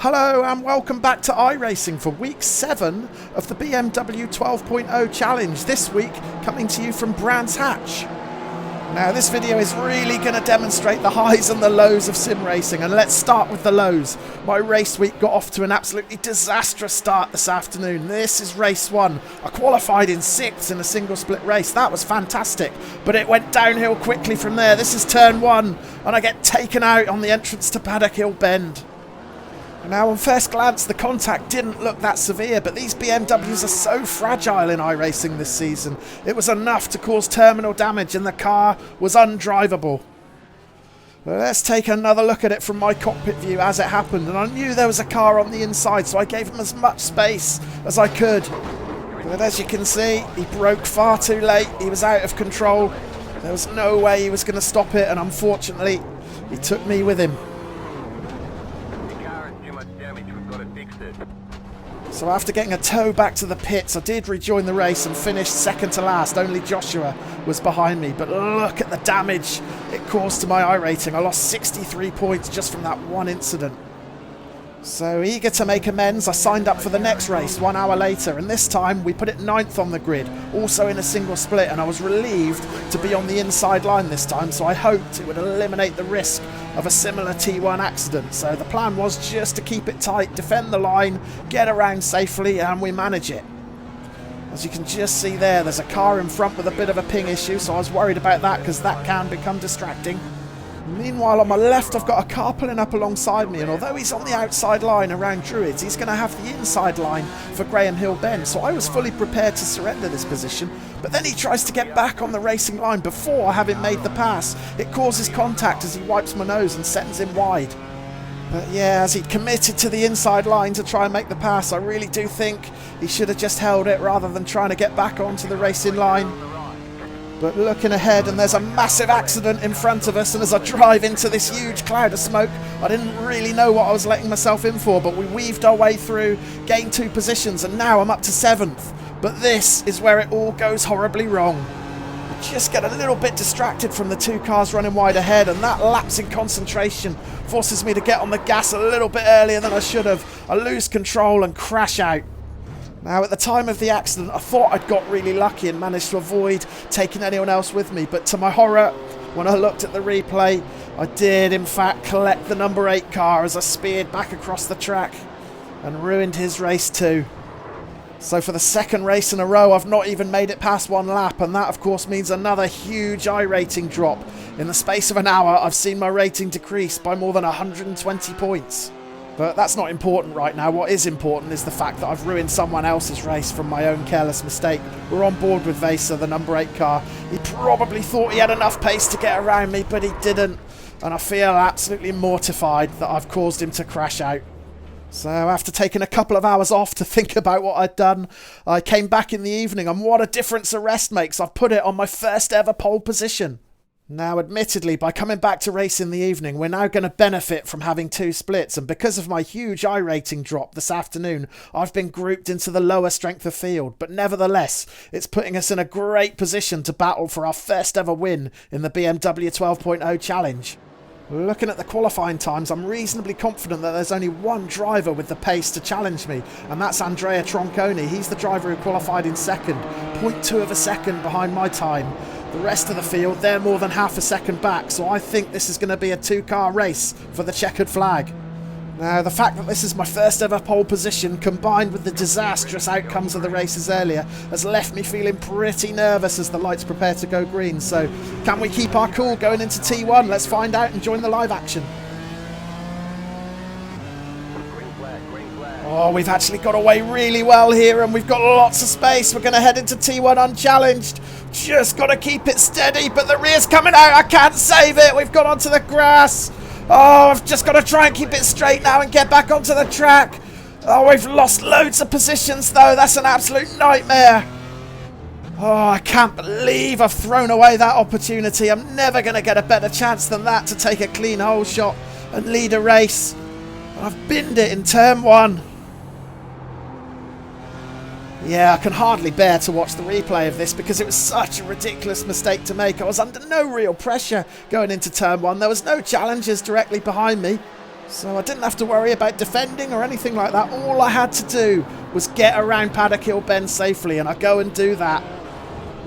Hello and welcome back to iRacing for week 7 of the BMW 12.0 challenge. This week coming to you from Brands Hatch. Now this video is really going to demonstrate the highs and the lows of sim racing, and let's start with the lows. My race week got off to an absolutely disastrous start this afternoon. This is race 1. I qualified in 6th in a single split race. That was fantastic, but it went downhill quickly from there. This is turn 1 and I get taken out on the entrance to Paddock Hill Bend. Now on first glance the contact didn't look that severe, but these BMWs are so fragile in iRacing this season. It was enough to cause terminal damage and the car was undrivable. Let's take another look at it from my cockpit view as it happened, and I knew there was a car on the inside, so I gave him as much space as I could. But as you can see, he broke far too late. He was out of control. There was no way he was going to stop it, and unfortunately he took me with him. So after getting a tow back to the pits, I did rejoin the race and finished second to last. Only Joshua was behind me, but look at the damage it caused to my iRating. I lost 63 points just from that one incident. So eager to make amends, I signed up for the next race 1 hour later, and this time we put it 9th on the grid, also in a single split, and I was relieved to be on the inside line this time, so I hoped it would eliminate the risk of a similar T1 accident. So the plan was just to keep it tight, defend the line, get around safely, and we manage it. As you can just see there's a car in front with a bit of a ping issue, so I was worried about that because that can become distracting. Meanwhile, on my left, I've got a car pulling up alongside me, and although he's on the outside line around Druids, he's going to have the inside line for Graham Hill Bend, so I was fully prepared to surrender this position. But then he tries to get back on the racing line before having made the pass. It causes contact as he wipes my nose and sends him wide. But yeah, as he'd committed to the inside line to try and make the pass, I really do think he should have just held it rather than trying to get back onto the racing line. But looking ahead, and there's a massive accident in front of us, and as I drive into this huge cloud of smoke, I didn't really know what I was letting myself in for, but we weaved our way through, gained 2 positions, and now I'm up to 7th. But this is where it all goes horribly wrong. I just get a little bit distracted from the 2 cars running wide ahead, and that lapse in concentration forces me to get on the gas a little bit earlier than I should have. I lose control and crash out. Now, at the time of the accident, I thought I'd got really lucky and managed to avoid taking anyone else with me. But to my horror, when I looked at the replay, I did, in fact, collect the number 8 car as I speared back across the track and ruined his race too. So for the second race in a row, I've not even made it past 1 lap. And that, of course, means another huge iRating drop. In the space of an hour, I've seen my rating decrease by more than 120 points. But that's not important right now. What is important is the fact that I've ruined someone else's race from my own careless mistake. We're on board with Vaser, the number 8 car. He probably thought he had enough pace to get around me, but he didn't. And I feel absolutely mortified that I've caused him to crash out. So after taking a couple of hours off to think about what I'd done, I came back in the evening, and what a difference a rest makes. I've put it on my first ever pole position. Now, admittedly, by coming back to race in the evening, we're now going to benefit from having 2 splits, and because of my huge iRating drop this afternoon, I've been grouped into the lower strength of field, but nevertheless, it's putting us in a great position to battle for our first ever win in the BMW 12.0 challenge. Looking at the qualifying times, I'm reasonably confident that there's only one driver with the pace to challenge me, and that's Andrea Tronconi. He's the driver who qualified in second, 0.2 of a second behind my time. The rest of the field, they're more than half a second back, so I think this is going to be a 2-car race for the checkered flag. Now, the fact that this is my first ever pole position, combined with the disastrous outcomes of the races earlier, has left me feeling pretty nervous as the lights prepare to go green. So, can we keep our cool going into T1? Let's find out and join the live action. Oh, we've actually got away really well here, and we've got lots of space. We're going to head into T1 unchallenged. Just got to keep it steady, but the rear's coming out. I can't save it. We've got onto the grass. Oh, I've just got to try and keep it straight now and get back onto the track. Oh, we've lost loads of positions, though. That's an absolute nightmare. Oh, I can't believe I've thrown away that opportunity. I'm never going to get a better chance than that to take a clean hole shot and lead a race. I've binned it in turn 1. Yeah, I can hardly bear to watch the replay of this because it was such a ridiculous mistake to make. I was under no real pressure going into turn 1. There was no challenges directly behind me. So I didn't have to worry about defending or anything like that. All I had to do was get around Paddock Hill Bend safely, and I go and do that.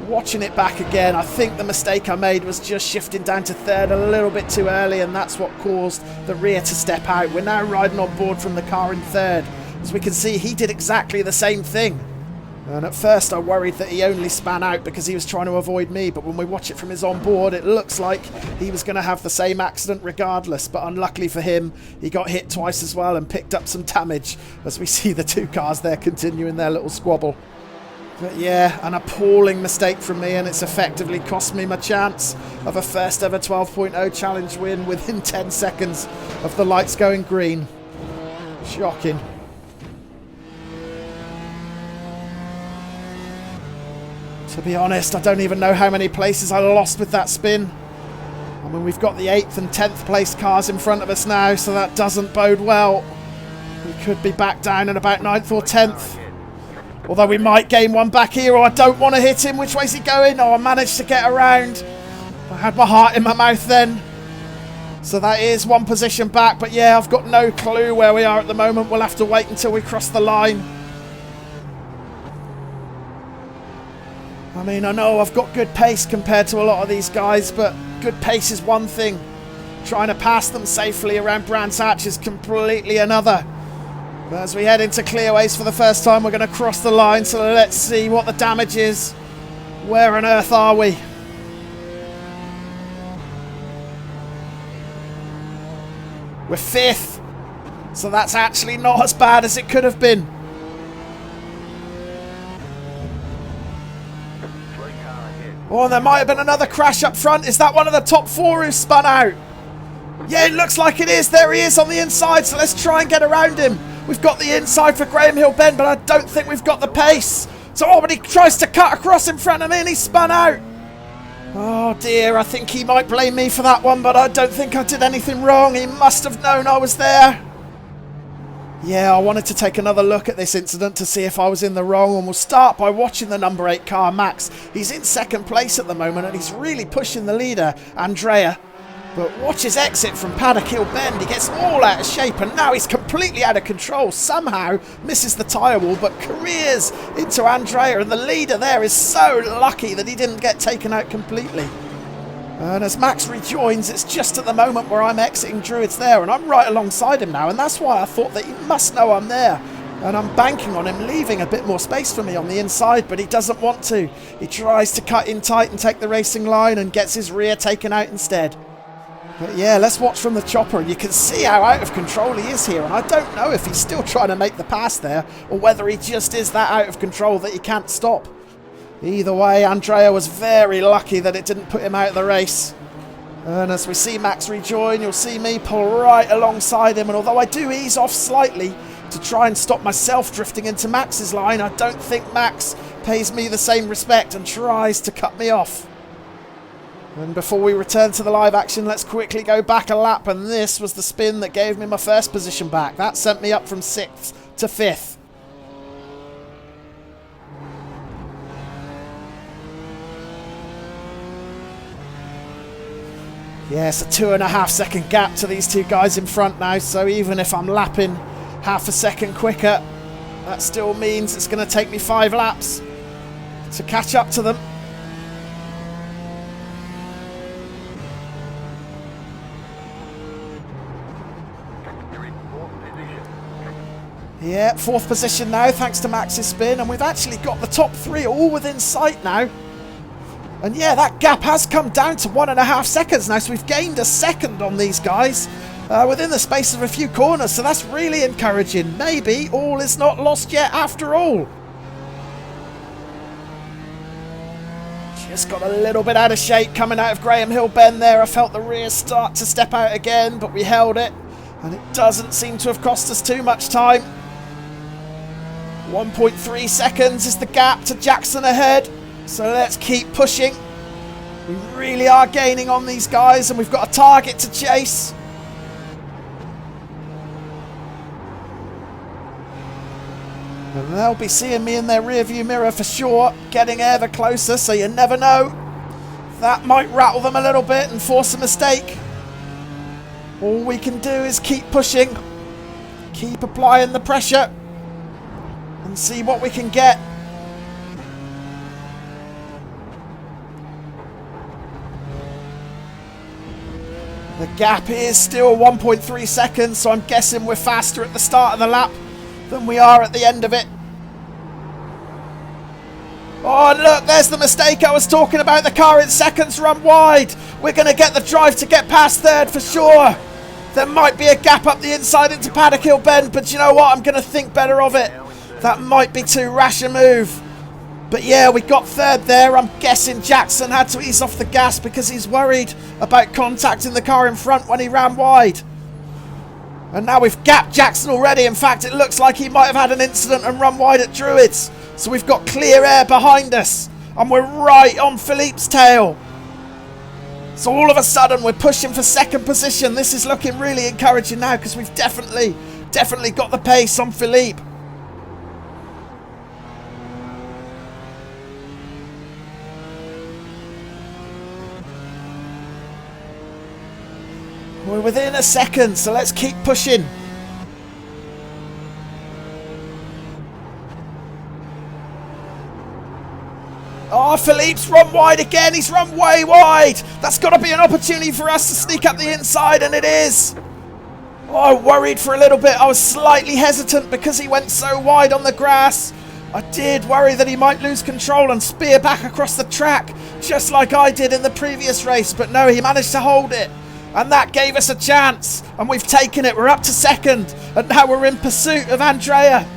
Watching it back again, I think the mistake I made was just shifting down to third a little bit too early, and that's what caused the rear to step out. We're now riding on board from the car in third. As we can see, he did exactly the same thing. And at first I worried that he only span out because he was trying to avoid me, but when we watch it from his onboard, it looks like he was going to have the same accident regardless. But unluckily for him, he got hit twice as well and picked up some damage, as we see the two cars there continuing their little squabble. But yeah, an appalling mistake from me, and it's effectively cost me my chance of a first ever 12.0 challenge win within 10 seconds of the lights going green. Shocking. To be honest, I don't even know how many places I lost with that spin. I mean, we've got the 8th and 10th place cars in front of us now, so that doesn't bode well. We could be back down in about 9th or 10th. Although we might gain one back here, or I don't want to hit him. Which way's he going? Oh, I managed to get around. I had my heart in my mouth then. So that is one position back, but yeah, I've got no clue where we are at the moment. We'll have to wait until we cross the line. I mean, I know I've got good pace compared to a lot of these guys, but good pace is one thing. Trying to pass them safely around Brands Hatch is completely another. But as we head into clearways for the first time, we're going to cross the line, so let's see what the damage is. Where on earth are we? We're 5th, so that's actually not as bad as it could have been. Oh, and there might have been another crash up front. Is that one of the top 4 who spun out? Yeah, it looks like it is. There he is on the inside, so let's try and get around him. We've got the inside for Graham Hill Bend, but I don't think we've got the pace. So, oh, but he tries to cut across in front of me and he spun out. Oh dear, I think he might blame me for that one, but I don't think I did anything wrong. He must have known I was there. Yeah, I wanted to take another look at this incident to see if I was in the wrong, and we'll start by watching the number 8 car, Max. He's in 2nd place at the moment, and he's really pushing the leader, Andrea. But watch his exit from Paddock Hill Bend. He gets all out of shape, and now he's completely out of control. Somehow misses the tyre wall, but careers into Andrea, and the leader there is so lucky that he didn't get taken out completely. And as Max rejoins, it's just at the moment where I'm exiting Druids there, and I'm right alongside him now, and that's why I thought that he must know I'm there. And I'm banking on him leaving a bit more space for me on the inside, but he doesn't want to. He tries to cut in tight and take the racing line and gets his rear taken out instead. But yeah, let's watch from the chopper, and you can see how out of control he is here, and I don't know if he's still trying to make the pass there, or whether he just is that out of control that he can't stop. Either way, Andrea was very lucky that it didn't put him out of the race. And as we see Max rejoin, you'll see me pull right alongside him, and although I do ease off slightly to try and stop myself drifting into Max's line, I don't think Max pays me the same respect and tries to cut me off. And before we return to the live action, let's quickly go back a lap, and this was the spin that gave me my first position back. That sent me up from 6th to 5th. Yeah, it's a 2.5 second gap to these two guys in front now, so even if I'm lapping half a second quicker, that still means it's going to take me 5 laps to catch up to them. Yeah, 4th position now, thanks to Max's spin, and we've actually got the top 3 all within sight now. And yeah, that gap has come down to 1.5 seconds now, so we've gained a second on these guys within the space of a few corners, so that's really encouraging. Maybe all is not lost yet after all. Just got a little bit out of shape coming out of Graham Hill Bend there. I felt the rear start to step out again, but we held it, and it doesn't seem to have cost us too much time. 1.3 seconds is the gap to Jackson ahead. So let's keep pushing. We really are gaining on these guys, and we've got a target to chase. And they'll be seeing me in their rearview mirror for sure, getting ever closer, so you never know. That might rattle them a little bit and force a mistake. All we can do is keep pushing, keep applying the pressure, and see what we can get. The gap is still 1.3 seconds, so I'm guessing we're faster at the start of the lap than we are at the end of it. Oh, and look, there's the mistake I was talking about. The car in seconds run wide. We're going to get the drive to get past third for sure. There might be a gap up the inside into Paddock Hill Bend, but you know what? I'm going to think better of it. That might be too rash a move. But yeah, we got third there. I'm guessing Jackson had to ease off the gas because he's worried about contacting the car in front when he ran wide. And now we've gapped Jackson already. In fact, it looks like he might have had an incident and run wide at Druids. So we've got clear air behind us. And we're right on Philippe's tail. So all of a sudden, we're pushing for second position. This is looking really encouraging now because we've definitely got the pace on Philippe. We're within a second, so let's keep pushing. Oh, Philippe's run wide again. He's run way wide. That's got to be an opportunity for us to sneak up the inside, and it is. Oh, I worried for a little bit. I was slightly hesitant because he went so wide on the grass. I did worry that he might lose control and spear back across the track, just like I did in the previous race, but no, he managed to hold it. And that gave us a chance, and we've taken it. We're up to second, and now we're in pursuit of Andrea.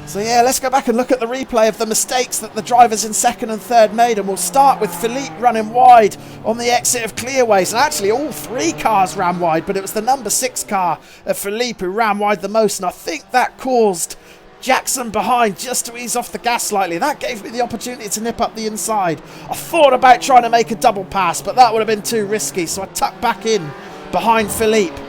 So yeah, let's go back and look at the replay of the mistakes that the drivers in second and third made, and we'll start with Philippe running wide on the exit of Clearways. And actually all three cars ran wide, but it was the number 6 car of Philippe who ran wide the most, and I think that caused Jackson behind just to ease off the gas slightly. That gave me the opportunity to nip up the inside. I thought about trying to make a double pass, but that would have been too risky, so I tucked back in behind Philippe.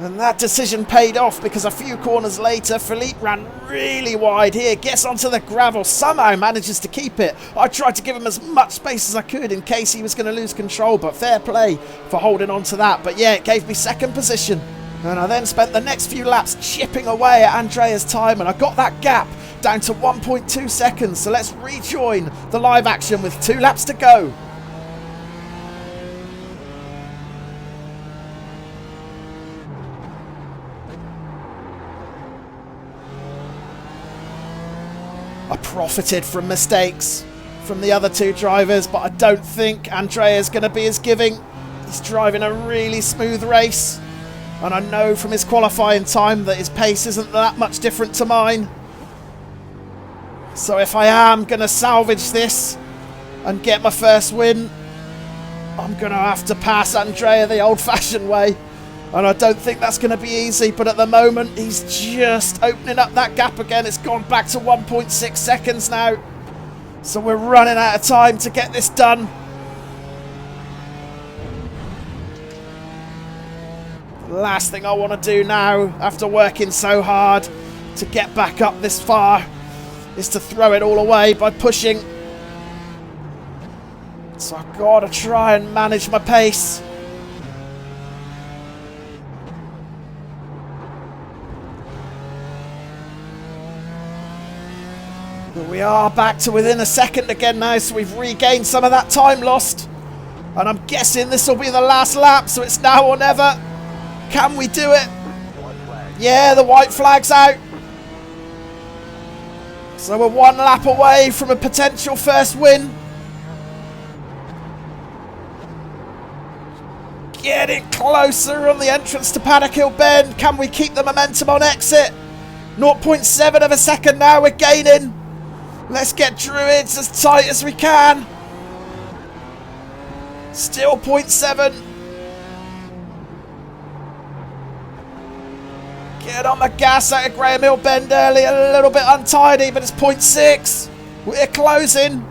And that decision paid off because a few corners later, Philippe ran really wide here, gets onto the gravel, somehow manages to keep it. I tried to give him as much space as I could in case he was going to lose control, but fair play for holding on to that. But yeah, it gave me second position. And I then spent the next few laps chipping away at Andrea's time, and I got that gap down to 1.2 seconds. So let's rejoin the live action with 2 laps to go. I profited from mistakes from the other 2 drivers, but I don't think Andrea's going to be as giving. He's driving a really smooth race. And I know from his qualifying time that his pace isn't that much different to mine. So if I am going to salvage this and get my first win, I'm going to have to pass Andrea the old-fashioned way. And I don't think that's going to be easy. But at the moment, he's just opening up that gap again. It's gone back to 1.6 seconds now. So we're running out of time to get this done. Last thing I want to do now, after working so hard to get back up this far, is to throw it all away by pushing. So I've got to try and manage my pace. But we are back to within a second again now, so we've regained some of that time lost. And I'm guessing this will be the last lap, so it's now or never. Can we do it? Yeah, the white flag's out. So we're 1 lap away from a potential first win. Getting closer on the entrance to Paddock Hill Bend. Can we keep the momentum on exit? 0.7 of a second now, we're gaining. Let's get Druids as tight as we can. Still 0.7. Get on the gas out of Graham Hill Bend early, a little bit untidy, but it's 0.6. We're closing.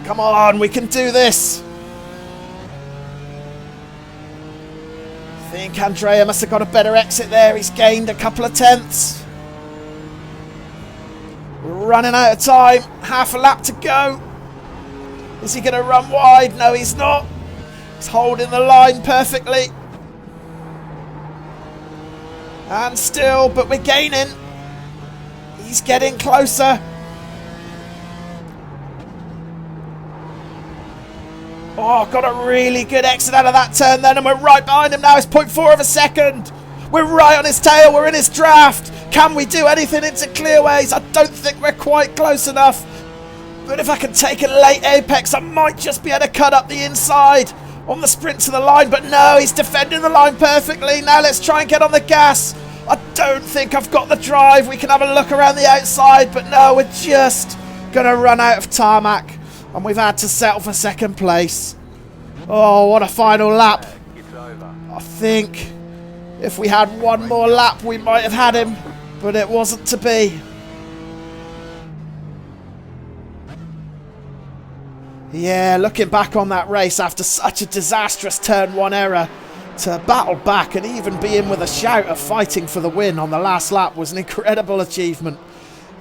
Come on, we can do this. I think Andrea must have got a better exit there. He's gained a couple of tenths. We're running out of time. Half a lap to go. Is he going to run wide? No, he's not. He's holding the line perfectly. And still, but we're gaining. He's getting closer. Oh, got a really good exit out of that turn then, and we're right behind him now. It's 0.4 of a second. We're right on his tail. We're in his draft. Can we do anything into clearways? I don't think we're quite close enough. But if I can take a late apex, I might just be able to cut up the inside on the sprint to the line. But no, he's defending the line perfectly. Now let's try and get on the gas. I don't think I've got the drive. We can have a look around the outside. But no, we're just going to run out of tarmac. And we've had to settle for second place. Oh, what a final lap. I think if we had one more lap, we might have had him. But it wasn't to be. Yeah, looking back on that race after such a disastrous turn one error, to battle back and even be in with a shout of fighting for the win on the last lap was an incredible achievement.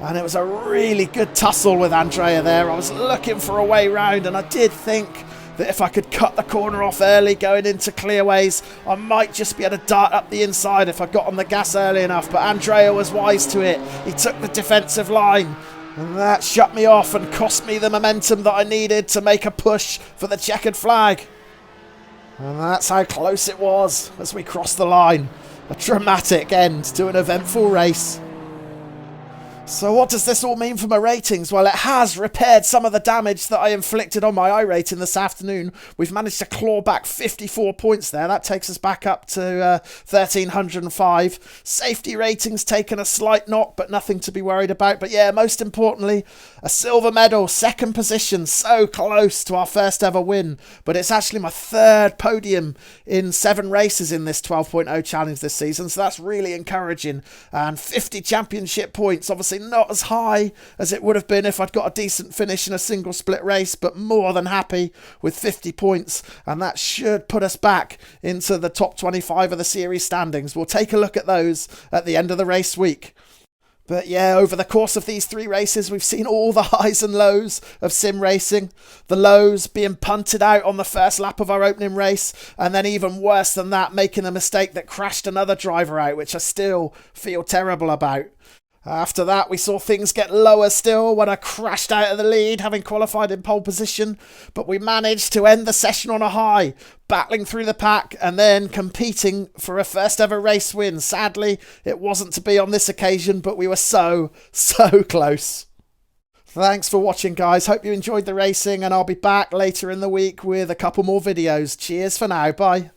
And it was a really good tussle with Andrea there. I was looking for a way round, and I did think that if I could cut the corner off early going into clearways, I might just be able to dart up the inside if I got on the gas early enough. But Andrea was wise to it. He took the defensive line, and that shut me off and cost me the momentum that I needed to make a push for the checkered flag. And that's how close it was as we crossed the line. A dramatic end to an eventful race. So what does this all mean for my ratings? Well, it has repaired some of the damage that I inflicted on my iRating this afternoon. We've managed to claw back 54 points there. That takes us back up to 1,305. Safety ratings taken a slight knock, but nothing to be worried about. But yeah, most importantly, a silver medal, second position, so close to our first ever win. But it's actually my third podium in 7 races in this 12.0 challenge this season. So that's really encouraging. And 50 championship points, obviously not as high as it would have been if I'd got a decent finish in a single split race, but more than happy with 50 points, and that should put us back into the top 25 of the series standings. We'll take a look at those at the end of the race week. But yeah, over the course of these 3 races, we've seen all the highs and lows of sim racing. The lows being punted out on the first lap of our opening race, and then even worse than that, making a mistake that crashed another driver out, which I still feel terrible about. After that, we saw things get lower still when I crashed out of the lead, having qualified in pole position. But we managed to end the session on a high, battling through the pack and then competing for a first ever race win. Sadly, it wasn't to be on this occasion, but we were so close. Thanks for watching, guys. Hope you enjoyed the racing, and I'll be back later in the week with a couple more videos. Cheers for now. Bye.